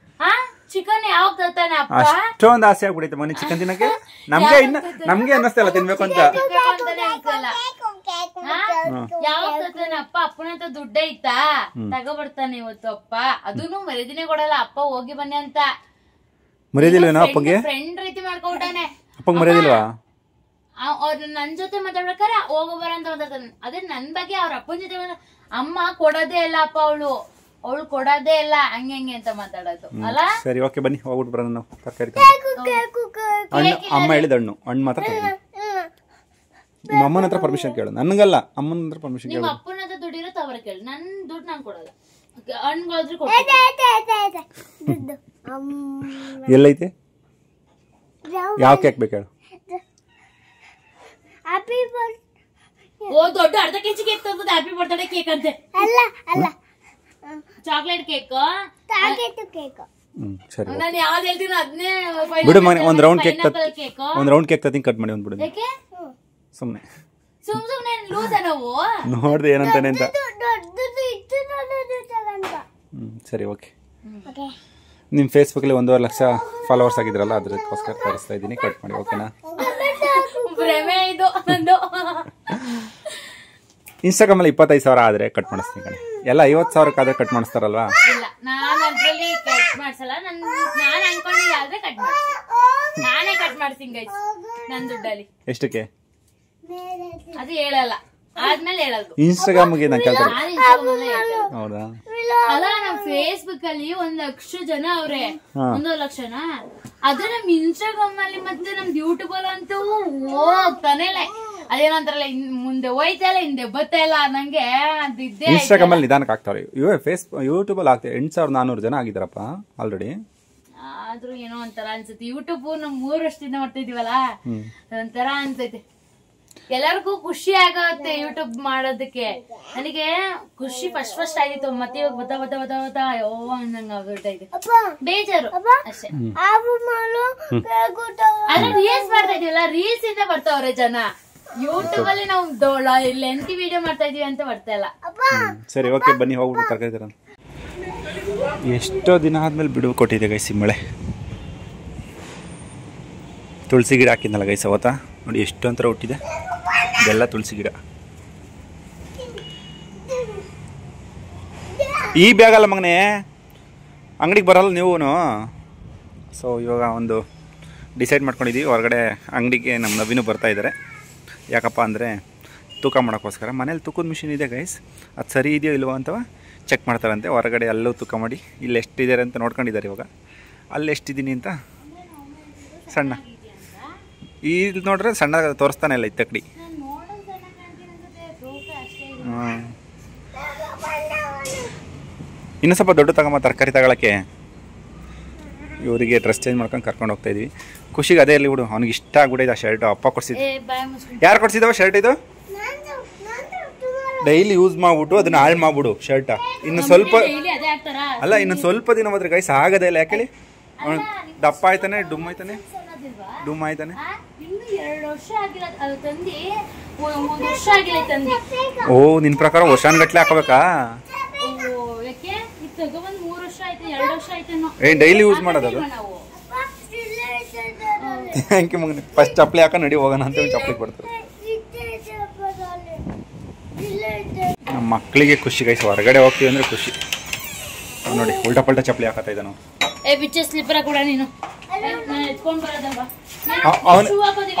Speaker 1: ಚಿಕನ್ ಯಾವಾಗ ತರ್ತಾನೆ ಅಪ್ಪ?
Speaker 2: ಅಷ್ಟೊಂದು ಆಸೆ ಆಗ್ಬಿಡೈತೆ ಮನೆ ಚಿಕನ್ ತಿನ್ನಕ್ಕೆ. ನಮ್ಗೆ ಅನ್ನಿಸ್ತಲ್ಲ ತಿನ್ಬೇಕು ಅಂತ.
Speaker 1: ಯಾವಾಗ ತರ್ತಾನೆ ಅಪ್ಪ? ಅಪ್ಪನ ಹತ್ರ ದುಡ್ಡ ಐತಾ? ತಗೋಬರ್ತಾನೆ ಇವತ್ತು ಅಪ್ಪ. ಅದನ್ನು ಮರಿದಿನೇ ಕೊಡಲ್ಲ, ಅಪ್ಪ ಹೋಗಿ ಬನ್ನಿ ಅಂತ.
Speaker 2: ಮರ್ಯಾದಿಲ್ವೇನೋ ಅಪ್ಪಂಗೆ?
Speaker 1: ಫ್ರೆಂಡ್ ರೀತಿ ಮಾಡ್ಕೊಬಿಟ್ಟಾನೆ.
Speaker 2: ಅಪ್ಪಂಗೆ ಮರ್ಯಾದಿಲ್ವಾ?
Speaker 1: ಅವ್ರ ನನ್ ಜೊತೆ ಮಾತಾಡ್ಬೇಕಾರೆ ಹೋಗೋ ಬರ ಅಂತ ಮಾತಾಡ್ತಾನೆ. ಅದೇ ನನ್ ಬಗ್ಗೆ ಅವ್ರ ಅಪ್ಪನ ಜೊತೆ ಅಮ್ಮ ಕೊಡೋದೇ ಇಲ್ಲ ಅಪ್ಪ, ಅವಳು ಕೊಡೋದೇ ಇಲ್ಲ, ಹಂಗೆ ಅಂತ ಮಾತಾಡೋದು ಅಲ್ಲ.
Speaker 2: ಸರಿ ಓಕೆ ಬನ್ನಿ, ಹೋಗ್ಬಿಟ್ಟು ಬರೋಣ ನಾವು. ತರಕಾರಿ ಅಮ್ಮ ಹೇಳಿದ ಹಣ್ಣು ಮಾತ್ರ ನಿಮ್ಮ ಅಮ್ಮನ ಹತ್ರ ಪರ್ಮಿಷನ್ ಕೇಳು, ನನ್ಗಲ್ಲ, ಅಮ್ಮನ ಹತ್ರ ಪರ್ಮಿಷನ್ ಕೇಳು.
Speaker 1: ನಿಮ್ಮ ಅಪ್ಪನ ಹತ್ರ ದುಡ್ಡಿರುತ್ತೆ ಅವ್ರ ಕೇಳಿ, ನನ್ ದುಡ್ಡು ನಾನು ಕೊಡಲ್ಲ. ಹಣ್ಣುಗಳಾದ್ರೂ ಕೊಡ್ತೀನಿ.
Speaker 2: ಎಲ್ಲೈತೆ? ಯಾವ ಕೇಕ್ ಬೇಕು ಹೇಳು?
Speaker 1: ಓ ದೊಡ್ಡ ಅರ್ಧ ಕೆಜಿ ಕೇಕ್ ತಂದದ ಹ್ಯಾಪಿ ಬರ್ತ್ಡೇ ಕೇಕ್ ಅಂತೆ. Chocolate cake.
Speaker 2: ಸರಿ
Speaker 1: ನಾನು ಯಾವ್ದು ಹೇಳ್ತೀನಿ ಅದನ್ನೇ
Speaker 2: ಬಿಡು ಮನೆ. ಒಂದ್ ರೌಂಡ್ ಕೇಕ್ ತತ್ತೀನಿ, ಕಟ್ ಮಾಡಿ ಒಂದ್ ಬಿಡು. ಸುಮ್ನೆ
Speaker 1: ಲೂಸ ನಾವು
Speaker 2: ನೋಡ್ದೆ ಏನಂತಾನೆ ಅಂತ. ಸರಿ ಓಕೆ. ನಿಮ್ ಫೇಸ್ಬುಕ್ ಅಲ್ಲಿ 1.5 ಲಕ್ಷ ಫಾಲೋವರ್ಸ್ ಆಗಿದ್ರಲ್ಲ, ಅದಕ್ಕೋಸ್ಕರ ತೋರಿಸ್ತಾ ಇದ್ದೀನಿ. ಕಟ್ ಮಾಡಿ ಓಕೆನಾ? ಇನ್ಸ್ಟಾಗ್ರಾಮ್ ಅಲ್ಲಿ 25,000 ಆದ್ರೆ ಕಟ್ ಮಾಡಿಸ್ತೀನಿ ಕಣೆ. ಎಲ್ಲ 50,000 ಆದ್ರೆ ಕಟ್ ಮಾಡಿಸ್ತಾರಲ್ವಾ?
Speaker 1: ಇಲ್ಲ, ನಾನು ಅದ್ರಲ್ಲಿ ಕಟ್ ಮಾಡ್ಸಲ್ಲ. ನಾನು ಅನ್ಕೊಂಡಿದ್ದೆ ಆದ್ರೆ ಕಟ್ ಮಾಡ್ತೀನಿ. ನಾನೇ ಕಟ್ ಮಾಡ್ತೀನಿ ಗೈಸ್ ನನ್ ದುಡ್ಡಲ್ಲಿ.
Speaker 2: ಎಷ್ಟಕ್ಕೆ?
Speaker 1: ಅದು ಹೇಳಲ್ಲ, ಆದ್ಮೇಲೆ ಹೇಳೋದು.
Speaker 2: ಇನ್ಸ್ಟಾಗ್ರಾಮ್ಗೆ ನಾನು ಕೇಳ್ತಾರೆ. ಹೌದಾ?
Speaker 1: ಅಲ್ಲ, ನಮ್ ಫೇಸ್ಬುಕ್ ಅಲ್ಲಿ 1 ಲಕ್ಷ ಜನ ಅವ್ರೆ. 1 ಲಕ್ಷನಾ? ಅದೇ ನಮ್ ಇನ್ಸ್ಟಾಗ್ರಾಮ್ ಅಲ್ಲಿ ಮತ್ತೆ ನಮ್ದು ಯೂಟ್ಯೂಬ್ ಅಲ್ಲಿ ಅಂತೂ ಹೋಗ್ತಾನೆ ಇಲ್ಲ. ಅದೇನಂತಾರಲ್ಲ, ಮುಂದೆ ಹೋಯ್ತಾ ಇಲ್ಲ, ಹಿಂದೆ ಬತ್ತಾ ಇಲ್ಲ ನಂಗೆ. ಅದಿದ್ದೇ
Speaker 2: ಇನ್ಸ್ಟಾಗ್ರಾಮ್ ಅಲ್ಲಿ ನಿಧಾನಕ್ಕೆ ಆಗ್ತಾರೆ. ಯೂಟ್ಯೂಬ್ ಅಲ್ಲಿ ಆಗ್ತದೆ. 8,400 ಜನ ಆಗಿದಾರಪ್ಪ ಆಲ್ರೆಡಿ.
Speaker 1: ಆದ್ರೂ ಏನೋ ಒಂಥರ ಅನ್ಸುತ್ತೆ. ಯೂಟ್ಯೂಬ್ ನಮ್ 3 ವರ್ಷದಿಂದ ಮಾಡ್ತಾ ಇದೀವಲ್ಲ, ಒಂಥರ ಅನ್ಸೈತೆ. ಎಲ್ಲರಿಗೂ ಖುಷಿ ಆಗತ್ತೆ ಯೂಟ್ಯೂಬ್ ಮಾಡೋದಕ್ಕೆ. ನನಗೆ ಖುಷಿ ಫಸ್ಟ್ ಆಗಿತ್ತು, ಮತ್ತೆ ಇವಾಗ ಬತ್ತಾ ಅಯ್ಯೋ ಅನ್ನಂಗ ಆಗ್ಬಿಟ್ಟೈತೆ. ಬೇಜಾರು ಅಷ್ಟೇ. ಅಲ್ಲ, ರೀಲ್ಸ್ ಮಾಡ್ತಾ ಇದೀವಲ್ಲ, ರೀಲ್ಸ್ ಇಂದ ಬರ್ತಾವ್ರೆ ಜನ. ಯೂಟ್ಯೂಬ್ ಅಲ್ಲಿ ನಾವು ಲೆಂತಿ ವಿಡಿಯೋ ಮಾಡ್ತಾ ಇದೀವಿ ಅಂತ ಬರ್ತಾ ಇಲ್ಲ.
Speaker 2: ಸರಿ ಓಕೆ ಬನ್ನಿ, ಹೋಗ್ಬಿಟ್ಟು ತರಕಾರಿ. ಎಷ್ಟೋ ದಿನ ಆದ್ಮೇಲೆ ಬಿಡುವು ಕೊಟ್ಟಿದೆ ಗೈಸ್ ಮಳೆ. ತುಳಸಿ ಗಿಡ ಹಾಕಿದ್ನಲ್ಲ ಗೈಸ್ ಅವತ್ತ, ನೋಡಿ ಎಷ್ಟು ಅಂತರ ಹುಟ್ಟಿದೆ. ಇದೆಲ್ಲ ತುಳಸಿ ಗಿಡ. ಈ ಬ್ಯಾಗ್ ಅಲ್ಲ ಮಗನೇ, ಅಂಗಡಿಗೆ ಬರಲ್ಲ ನೀವು. ಸೊ ಇವಾಗ ಒಂದು ಡಿಸೈಡ್ ಮಾಡ್ಕೊಂಡಿದ್ದೀವಿ, ಹೊರಗಡೆ ಅಂಗಡಿಗೆ ನಮ್ಮ ನವಿನೂ ಬರ್ತಾ ಇದ್ದಾರೆ. ಯಾಕಪ್ಪ ಅಂದರೆ ತೂಕ ಮಾಡೋಕ್ಕೋಸ್ಕರ. ಮನೇಲಿ ತೂಕದ ಮಿಷಿನ್ ಇದೆ ಗೈಸ್, ಅದು ಸರಿ ಇದೆಯೋ ಇಲ್ವೋ ಅಂತವ ಚೆಕ್ ಮಾಡ್ತಾರಂತೆ. ಹೊರಗಡೆ ಅಲ್ಲೂ ತೂಕ ಮಾಡಿ ಇಲ್ಲಿ ಎಷ್ಟಿದ್ದಾರೆ ಅಂತ ನೋಡ್ಕೊಂಡಿದ್ದಾರೆ. ಇವಾಗ ಅಲ್ಲಿ ಎಷ್ಟಿದ್ದೀನಿ ಅಂತ ಸಣ್ಣ ಇಲ್ಲಿ ನೋಡ್ರೆ ಸಣ್ಣ ತೋರಿಸ್ತಾನೆ ಇಲ್ಲ ಈ ತಕ್ಕಡಿ. ಇನ್ನೂ ಸ್ವಲ್ಪ ದೊಡ್ಡ ತಗೊಂಬ ತರಕಾರಿ ತಗೊಳಕ್ಕೆ. ಇವರಿಗೆ ಡ್ರೆಸ್ ಚೇಂಜ್ ಮಾಡ್ಕೊಂಡು ಕರ್ಕೊಂಡು ಹೋಗ್ತಾ ಇದೀವಿ. ಖುಷಿಗೆ ಅದೇ ಇರಲಿ ಬಿಡು, ಅವ್ನಿಗೆ ಇಷ್ಟ ಆಗ್ಬಿಟ್ಟಿದೆ ಆ ಶರ್ಟ್. ಅಪ್ಪ ಕೊಡ್ಸಿದ್ದು. ಯಾರು ಕೊಡ್ಸಿದವ ಶರ್ಟ್ ಇದು? ಡೈಲಿ ಯೂಸ್ ಮಾಡ್ಬಿಟ್ಟು ಅದನ್ನ ಹಾಳು ಮಾಡ್ಬಿಡು ಶರ್ಟ. ಇನ್ನು ಸ್ವಲ್ಪ
Speaker 1: ಡೈಲಿ ಅದೇ ಹಾಕ್ತಾರ.
Speaker 2: ಅಲ್ಲ, ಇನ್ನು ಸ್ವಲ್ಪ ದಿನ ಮಾತ್ರ ಗೈಸ್ ಆಗದೇ ಇಲ್ಲ. ಯಾಕೆ ದಪ್ಪ ಆಯ್ತಾನೆ, ಡುಮ್ ಆಯ್ತಾನೆ, ಡುಮ್ ಆಯ್ತಾನೆ.
Speaker 1: ಇನ್ನು 2 ವರ್ಷ ಆಗಿಲ್ಲ ಅದು ತಂದಿ, 1 ವರ್ಷ ಆಗಿಲ್ಲ ತಂದಿ.
Speaker 2: ಓ, ನಿನ್ ಪ್ರಕಾರ ವರ್ಷಾನ್ಗಟ್ಲೆ ಹಾಕಬೇಕಾ?
Speaker 1: ಯಾಕೆ ಇದು ತಗೊಬಂದು 3 ವರ್ಷ ಆಯ್ತು, 2 ವರ್ಷ ಆಯ್ತೇನೋ.
Speaker 2: ಡೈಲಿ ಯೂಸ್ ಮಾಡೋದು. ಥ್ಯಾಂಕ್ ಯು ಮಗನ. ಫಸ್ಟ್ ಚಪ್ಪಲಿ ಹಾಕ ನಡಿ ಹೋಗೋಣ ಅಂತ ಚಪ್ಪಲಿ ಕೊಡ್ತಾರೆ. ನಮ್ಮ ಮಕ್ಕಳಿಗೆ ಖುಷಿ ಗೈಸ್, ಹೊರಗಡೆ ಹೋಗ್ತೀವಿ ಅಂದ್ರೆ ಖುಷಿ. ನೋಡಿ ಉಲ್ಟಾ ಪಲ್ಟಾ ಚಪ್ಪಲಿ ಹಾಕತ್ತಾ ಇದ್ದ ನಾವು.
Speaker 1: ಬಿಚ್ಚ ಸ್ಲಿಪ್ಪರ ಕೂಡ ನೀನು ಎತ್ಕೊಂಡ್ ಬರೋದಲ್ವಾ?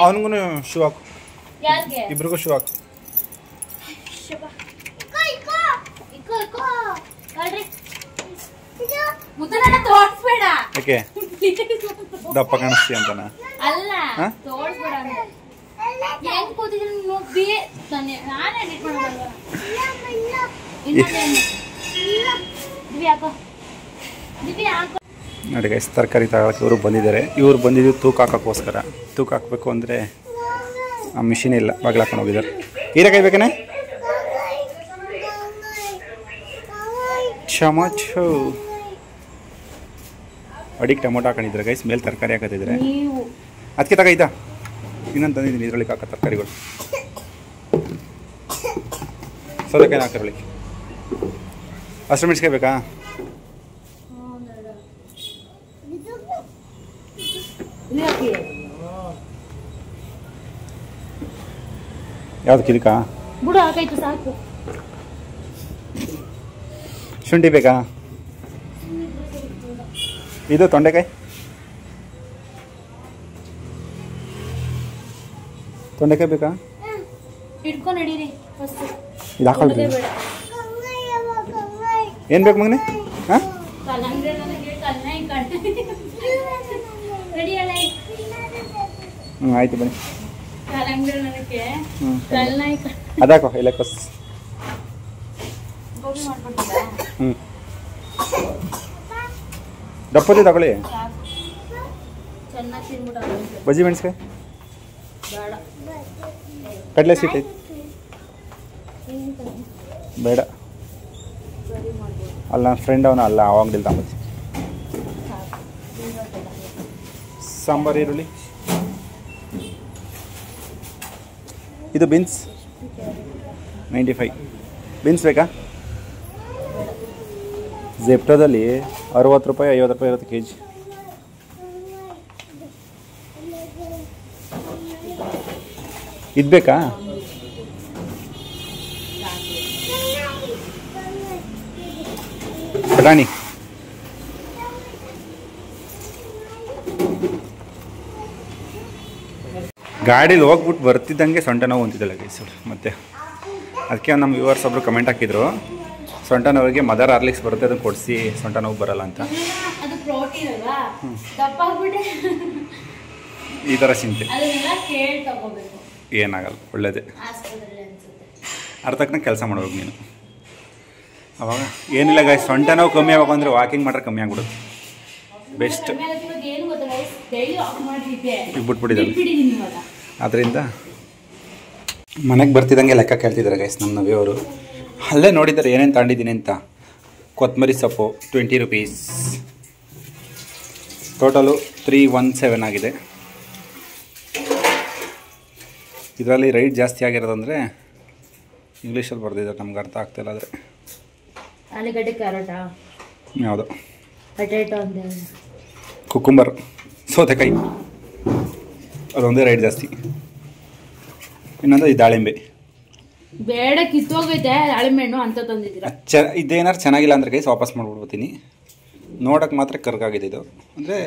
Speaker 2: ಅವನಿಗೂ ಶೂ ಹಾಕು,
Speaker 1: ಯಾರಿಗೆ?
Speaker 2: ಇಬ್ರಿಗೂ ಶೂ ಹಾಕು. ಯಾಕೆ ದಪ್ಪ ಕಾಣಿಸ್ತಿ ಅಂತನ?
Speaker 1: ಅಲ್ಲ, ತೋರ್ಸ್ಬೇಡ ಅಂದ್ರೆ ಹೆಂಗ್ ಕೂತಿದ್ದೀನಿ ನೋಡಿ, ನಾನೇ ಎಡಿಟ್ ಮಾಡೋದಲ್ವಾ?
Speaker 2: ನೋಡಿ ಗೈಸ್, ತರಕಾರಿ ತಗೊಳಕ್ಕೆ ಇವರು ಬಂದಿದ್ದಾರೆ. ಇವ್ರು ಬಂದಿದ್ದು ತೂಕ ಹಾಕೋಕ್ಕೋಸ್ಕರ. ತೂಕ ಹಾಕಬೇಕು ಅಂದರೆ ಆ ಮಿಷಿನ್ ಇಲ್ಲ, ಬಾಗಿಲು ಹಾಕೊಂಡು ಹೋಗಿದ್ದಾರೆ. ಹೀರೆಕಾಯಿ ಬೇಕೇನೆ? ಚಮಚು ಅಡಿಗೆ ಟೊಮೊಟೊ ಹಾಕೊಂಡಿದ್ದಾರೆ ಗೈಸ್, ಮೇಲೆ ತರಕಾರಿ ಹಾಕತ್ತಿದ್ರೆ. ಅದಕ್ಕೆ ತಗೈತಾ ಇನ್ನೊಂದು ತಂದಿದ್ದೀನಿ, ಇದ್ರೊಳಗೆ ಹಾಕೋ ತರಕಾರಿಗಳು. ಸೌತೆಕಾಯಿ ಹಾಕಿರೊಳಗೆ. ಹಸಿರು ಮೆಣಸಿಕಾಯಿ ಬೇಕಾ? ಯಾವ್ದು ಕಿರಿಕಾ? ಶುಂಠಿ ಬೇಕಾ? ಇದು ತೊಂಡೆಕಾಯಿ, ತೊಂಡೆಕಾಯಿ ಬೇಕಾ? ಇದು ಹಾಕೊಳ್ರಿ. ಏನು ಬೇಕು ಮಗನೆ? ಹಾಂ, ಆಯ್ತು ಬನ್ನಿ. ಅದಾಕೋ ಎಲೆಕೋಸ್. ದಪ್ಪದಿ ತಗೊಳ್ಳಿ. ಬಜ್ಜಿ ಮೆಣಸಿಕಾಯಿ, ಕಡಲೆ ಸೀಟ್ ಐತಿ ಬೇಡ. ಅಲ್ಲ ನನ್ನ ಫ್ರೆಂಡ್ ಅವನ, ಅಲ್ಲ ಅವಾಗಲಿಲ್ಲ ತಗೊಂಬತ್ತಿ. ಸಾಂಬಾರು ಈರುಳ್ಳಿ. ಇದು ಬೀನ್ಸ್ 95. ಬೀನ್ಸ್ ಬೇಕಾ? ಜೆಪ್ಟೋದಲ್ಲಿ 60 ರೂಪಾಯಿ 50 ರೂಪಾಯಿ ಇರುತ್ತೆ kg. ಇದು ಬೇಕಾ? ಬಟಾಣಿ. ಗಾಡೀಲಿ ಹೋಗ್ಬಿಟ್ಟು ಬರ್ತಿದ್ದಂಗೆ ಸೊಂಟ ನೋವು ಅಂತಿದ್ದಲ್ಲ ಗೈಸ್. ಮತ್ತೆ ಅದಕ್ಕೆ ನಮ್ಮ ವ್ಯೂವರ್ಸ್ ಒಬ್ಬರು ಕಮೆಂಟ್ ಹಾಕಿದ್ರು, ಸೊಂಟ ನೋವಿಗೆ ಮದರ್ ಹಾರ್ಲಿಕ್ಸ್ ಬರುತ್ತೆ, ಅದನ್ನು ಕೊಡಿಸಿ ಸೊಂಟ ನೋವು ಬರಲ್ಲ ಅಂತ. ಈ ಥರ ಚಿಂತೆ ಏನಾಗಲ್ಲ, ಒಳ್ಳೇದೇ. ಅರ್ಥಕ್ಕನ ಕೆಲಸ ಮಾಡ್ಬೇಕು ನೀನು. ಅವಾಗ ಏನಿಲ್ಲ ಗಾಯ್, ಸೊಂಟ ನೋವು ಕಮ್ಮಿ ಆಗಬೇಕು ಅಂದರೆ ವಾಕಿಂಗ್ ಮಾಡ್ರೆ ಕಮ್ಮಿ ಆಗ್ಬಿಡುತ್ತೆ. ಬೆಸ್ಟ್. ಈಗ ಬಿಟ್ಬಿಟ್ಟಿದ್ದಾರೆ. ಆದ್ದರಿಂದ ಮನೆಗೆ ಬರ್ತಿದ್ದಂಗೆ ಲೆಕ್ಕ ಕೇಳ್ತಿದ್ದಾರೆ ಗೈಸ್ ನಮ್ಮ ನವಿಯವರು. ಅಲ್ಲೇ ನೋಡಿದ್ದಾರೆ ಏನೇನು ತಗೊಂಡಿದ್ದೀನಿ ಅಂತ. ಕೊತ್ತಂಬರಿ ಸೊಪ್ಪು 20 ರೂಪೀಸ್, ಟೋಟಲು 317 ಆಗಿದೆ. ಇದರಲ್ಲಿ ರೈಟ್ ಜಾಸ್ತಿ ಆಗಿರೋದಂದರೆ ಇಂಗ್ಲೀಷಲ್ಲಿ ಬರ್ದಿದ್ದಾರೆ, ನಮ್ಗೆ ಅರ್ಥ ಆಗ್ತಿಲ್ಲ. ಆದರೆ
Speaker 1: ಆಲೂಗಡ್ಡೆ, ಕ್ಯಾರೆಟಾ,
Speaker 2: ಯಾವುದು
Speaker 1: ಪೊಟ್ಯಾಟೊ,
Speaker 2: ಕುಕುಂಬರ್, ಸೌತೆಕಾಯಿ, ಅದೊಂದೇ ರೈಟ್ ಜಾಸ್ತಿ. ಇನ್ನೊಂದು ಈ ದಾಳಿಂಬೆ.
Speaker 1: ಬೇಡ, ಕಿತ್ತೋಗೈತೆ ದಾಳಿಂಬೆ ಹಣ್ಣು ಅಂತ ತಂದಿದ್ದೀರಾ.
Speaker 2: ಇದೇನಾರು ಚೆನ್ನಾಗಿಲ್ಲ ಅಂದರೆ ಗೈಸ್ ವಾಪಸ್ ಮಾಡ್ಬಿಡ್ತೀನಿ. ನೋಡೋಕ್ಕೆ ಮಾತ್ರ ಕರ್ಗಾಗಿದೆ ಇದು. ಅಂದರೆ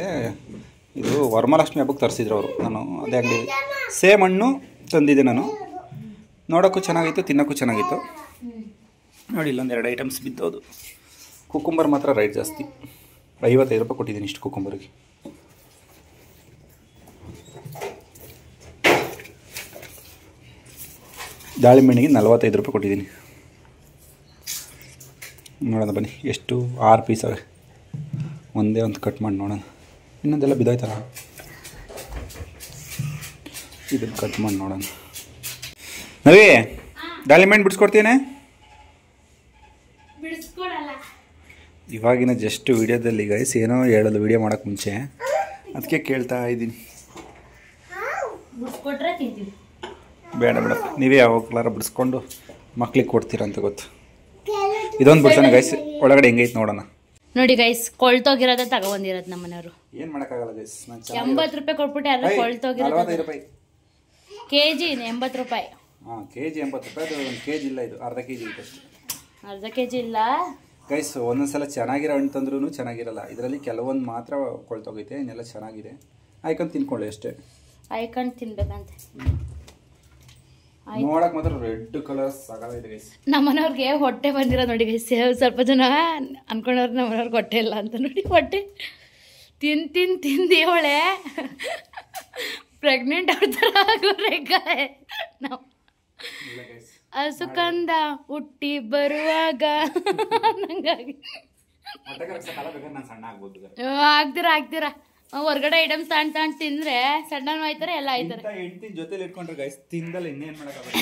Speaker 2: ಇದು ವರಮಹಾಲಕ್ಷ್ಮಿ ಹಬ್ಬಕ್ಕೆ ತರಿಸಿದ್ರು ಅವರು. ನಾನು ಅದೇ ಅಂಗಡಿ ಸೇಮ್ ಹಣ್ಣು ತಂದಿದ್ದೆ ನಾನು. ನೋಡೋಕ್ಕೂ ಚೆನ್ನಾಗಿತ್ತು, ತಿನ್ನೋಕ್ಕೂ ಚೆನ್ನಾಗಿತ್ತು. ನೋಡಿ ಇಲ್ಲೊಂದು 2 ಐಟಮ್ಸ್ ಬಿದ್ದೋದು. ಕುಕುಂಬರ್ ಮಾತ್ರ ರೈಟ್ ಜಾಸ್ತಿ, 55 ರೂಪಾಯಿ ಕೊಟ್ಟಿದ್ದೀನಿ ಇಷ್ಟು ಕುಕುಂಬರ್ಗೆ. ದಾಳಿಂಬೆಣ್ಣಿಗೆ 45 ರೂಪಾಯಿ ಕೊಟ್ಟಿದ್ದೀನಿ. ನೋಡೋಣ ಬನ್ನಿ ಎಷ್ಟು 6 ಪೀಸ್ ಅವೆ. ಒಂದೇ ಒಂದು ಕಟ್ ಮಾಡಿ ನೋಡೋಣ. ಇನ್ನೊಂದೆಲ್ಲ ಬಿದ್ದೋಯ್ತಲ್ಲ, ಇದನ್ನು ಕಟ್ ಮಾಡಿ ನೋಡೋಣ. ನವಿ ದಾಳಿಂಬೆ ಹಣ್ಣು ಬಿಡಿಸ್ಕೊಡ್ತೀನಿ. ಇವಾಗಿನ ಜಸ್ಟ್ ವಿಡಿಯೋದಲ್ಲಿ ಗೈಸ್ ಏನೋ ಹೇಳೋದು ವಿಡಿಯೋ ಮಾಡೋಕ್ಕೆ ಮುಂಚೆ ಅದಕ್ಕೆ ಕೇಳ್ತಾ ಇದ್ದೀನಿ.
Speaker 1: ಬಿಡ್ಸ್ಕೊಟ್ರೆ ತಿಂತೀವಿ.
Speaker 2: ಬೇಡ ಬೇಡ, ನೀವೇ ಯಾವಾಗಲಾರ ಬಿಡಿಸ್ಕೊಂಡು ಮಕ್ಳಿಗೆ ಕೊಡ್ತೀರ ಅಂತ ಗೊತ್ತು. ಇದೊಂದು ಬಿಡ್ಸೋಣ ಗೈಸ್, ಒಳಗಡೆ ಹೆಂಗೈತೆ ನೋಡೋಣ.
Speaker 1: ನೋಡಿ ಗೈಸ್, ಕೊಳ್ತೋಗಿರೋದ ತಗೊಬಂದಿರೋದು ನಮ್ಮ ಮನೆಯವರು.
Speaker 2: ಏನು ಮಾಡೋಕ್ಕಾಗಲ್ಲ ಗೈಸ್.
Speaker 1: 80 ರೂಪಾಯಿ ಕೊಟ್ಬಿಟ್ಟೆ ಅಲ್ಲ, ಕೊಳ್ತೋಗಿರೋದು.
Speaker 2: 45 ರೂಪಾಯಿ
Speaker 1: ಕೆಜಿ 80 ರೂಪಾಯಿ.
Speaker 2: ಹಾಂ, ಕೆಜಿ 80 ರೂಪಾಯಿ. ಅದು 1 ಕೆಜಿ ಇಲ್ಲ, ಇದು ಅರ್ಧ ಕೆಜಿ ಇದೆ ಅಷ್ಟೇ.
Speaker 1: ಅರ್ಧ ಕೆಜಿ ಇಲ್ಲ
Speaker 2: ಗೈಸ್. ಒಂದೊಂದ್ಸಲ ಚೆನ್ನಾಗಿರೋ ಹಣ್ಣು ತಂದ್ರೂ ಚೆನ್ನಾಗಿರಲ್ಲ. ಇದರಲ್ಲಿ ಕೆಲವೊಂದು ಮಾತ್ರ ಕೊಳ್ತೋಗೈತೆ, ಇನ್ನೆಲ್ಲ ಚೆನ್ನಾಗಿದೆ. ಆಯ್ಕೊಂಡು ತಿನ್ಕೊಳ್ಳಿ ಅಷ್ಟೇ.
Speaker 1: ಆಯ್ಕೊಂಡು ತಿನ್ಬೇಕಂತೆ.
Speaker 2: ನೋಡಕ್ ಮಾತ್ರ ರೆಡ್ ಕಲರ್ ಸಾಕಾಗಿದೆ ಗೈಸ್.
Speaker 1: ನಮ್ಮನವ್ರಿಗೆ ಹೊಟ್ಟೆ ಬಂದಿರೋದು ನೋಡಿ ಗೈಸ್. ಸ್ವಲ್ಪ ಜನ ಅನ್ಕೊಂಡವ್ರು ನಮ್ಮನವ್ರಿಗೆ ಹೊಟ್ಟೆ ಇಲ್ಲ ಅಂತ. ನೋಡಿ ಹೊಟ್ಟೆ ತಿಂದು ಅವಳೆ ಪ್ರೆಗ್ನೆಂಟ್ ಆಗ್ತಾರ ನಾವು. ಹಸುಕಂದ ಹುಟ್ಟಿ ಬರುವಾಗ ನಂಗಾಗಿ ಆಗ್ತೀರಾ ಹೊರಗಡೆ ಐಟಮ್ಸ್ ತಗೊಂಡು ತಿಂದ್ರೆ ಸಣ್ಣನೂ ಆಯ್ತಾರೆ, ಎಲ್ಲ ಆಯ್ತಾರೆ.
Speaker 2: ಹೆಂಡತಿ ಜೊತೆಲಿ ಇಟ್ಕೊಂಡ್ರೆ ಗೈಸ್ ತಿಂದಲ್ಲ ಇನ್ನೇನ್ ಮಾಡಕ್ಕಾಗಲ್ಲ.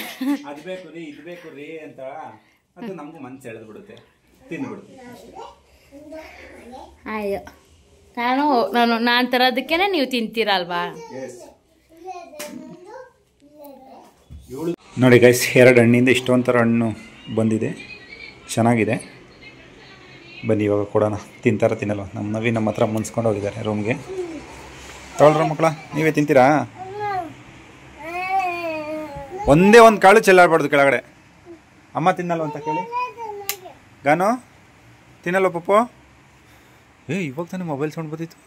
Speaker 2: ಅದ್ ಬೇಕು ರೀ ಇದ್ ಬೇಕು ರೀ ಅಂತ ಅದು ನಮಗೂ ಮನ್ಸು ಎಳೆದು ಬಿಡುತ್ತೆ, ತಿಂದ್ಬಿಡುತ್ತೆ.
Speaker 1: ಅಯ್ಯೋ, ನಾನು ತರೋದಕ್ಕೇನೆ ನೀವು ತಿಂತೀರಲ್ವಾ.
Speaker 2: ನೋಡಿ ಗೈಸ್, 2 ಹಣ್ಣಿಂದ ಇಷ್ಟೊಂಥರ ಹಣ್ಣು ಬಂದಿದೆ, ಚೆನ್ನಾಗಿದೆ. ಬನ್ನಿ ಇವಾಗ ಕೊಡೋಣ. ತಿನ್ನಲ್ವ ನಮ್ಮ ನವಿ ನಮ್ಮ ಹತ್ರ ಮುನ್ಸ್ಕೊಂಡು ಹೋಗಿದ್ದಾರೆ ರೂಮ್ಗೆ. ತಗೊಳ್ರ ಮಕ್ಕಳ, ನೀವೇ ತಿಂತೀರಾ? ಒಂದೇ ಒಂದು ಕಾಳು ಚೆಲ್ಲಾಡ್ಬಾರ್ದು ಕೆಳಗಡೆ. ಅಮ್ಮ ತಿನ್ನಲ್ವ ಅಂತ ಕೇಳಿ. ಗಾನು ತಿನ್ನಲ್ವ ಪಪ್ಪು? ಇವಾಗ ತಾನೇ ಮೊಬೈಲ್ ಸೌಂಡ್ ಬರ್ತಿತ್ತು.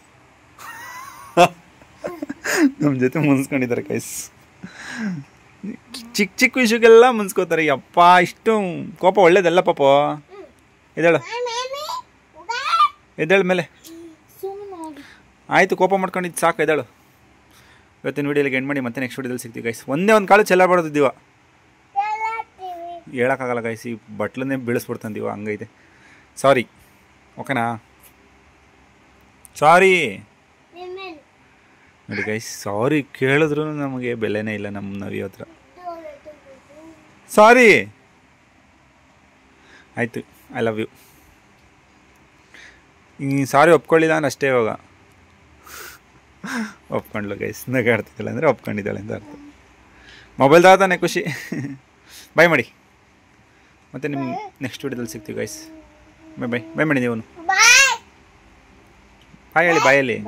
Speaker 2: ನಮ್ಮ ಜೊತೆ ಮುನ್ಸ್ಕೊಂಡಿದ್ದಾರೆ ಗೈಸ್. ಚಿಕ್ಕ ಚಿಕ್ಕ ವಿಷಯಕ್ಕೆಲ್ಲ ಮುನ್ಸ್ಕೋತಾರೆ. ಯಪ್ಪ, ಇಷ್ಟು ಕೋಪ ಒಳ್ಳೇದಲ್ಲ ಪಾಪ. ಎದ್ದೇಳು ಮೇಲೆ. ಆಯಿತು, ಕೋಪ ಮಾಡ್ಕೊಂಡಿದ್ದು ಸಾಕು, ಎದ್ದೇಳು. ಇವತ್ತಿನ ವೀಡಿಯೋಲಿಗೆ ಎಂಡ್ ಮಾಡಿ ಮತ್ತೆ ನೆಕ್ಸ್ಟ್ ವೀಡಿಯೋದಲ್ಲಿ ಸಿಗ್ತೀವಿ ಗೈಸ್. ಒಂದೇ ಒಂದು ಕಾಳು ಚೆಲ್ಲಾಡ್ಬಾರ್ದಿದ್ದೀವ. ಹೇಳೋಕ್ಕಾಗಲ್ಲ ಗೈಸ್, ಈ ಬಟ್ಲನ್ನೇ ಬೀಳಿಸ್ಬಿಡ್ತಂದೀವ, ಹಂಗೈತೆ. ಸಾರಿ, ಓಕೆನಾ? ಸಾರಿ ನೋಡಿ ಗೈಸ್, ಸಾರಿ ಕೇಳಿದ್ರು ನಮಗೆ ಬೆಲೆನೇ ಇಲ್ಲ ನಮ್ಮ ನವಿ ಹತ್ರ. ಸಾರಿ ಆಯಿತು, ಐ ಲವ್ ಯು. ಸಾರಿ ಒಪ್ಕೊಳ್ಳಿಲ್ಲ ನಾನು ಅಷ್ಟೇ. ಇವಾಗ ಒಪ್ಕೊಂಡ್ಲು ಗೈಸ್. ನಗಾಡ್ತಿದ್ದಾಳೆ ಅಂದರೆ ಒಪ್ಕೊಂಡಿದ್ದಾಳೆ ಅಂತ ಅರ್ಥ. ಮೊಬೈಲ್ ತಾನೇ ಖುಷಿ. ಬಾಯ್ ಮಾಡಿ, ಮತ್ತೆ ನಿಮ್ಮ ನೆಕ್ಸ್ಟ್ ವೀಡಿಯೋದಲ್ಲಿ ಸಿಗ್ತೀವಿ ಗೈಸ್. ಬಾಯ್ ಬಾಯ್ ಮಾಡಿ. ನೀವು ಬಾಯ್ ಹೇಳಿ, ಬಾಯಲ್ಲಿ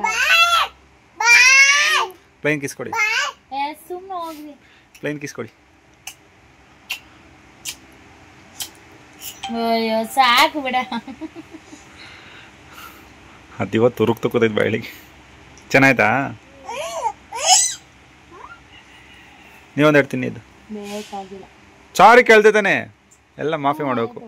Speaker 2: ಪ್ಲೈನ್ ಕಿಸ್ ಕೊಡಿ. ಪ್ಲೈನ್ ಕಿಸ್ ಕೊಡಿ.
Speaker 1: ಸಾಕು ಬಿಡ.
Speaker 2: ಅದಿವತ್ತು ತುರುಕ್ ತಗೋತೈತೆ ಬಾಯಿಗೆ. ಚೆನ್ನಾಯ್ತಾ? ನೀವೊಂದು ಹೇಳ್ತೀನಿ. ಇದು ಸಾರಿ ಕೇಳ್ತೈತಾನೆ, ಎಲ್ಲ ಮಾಫಿ ಮಾಡಬೇಕು.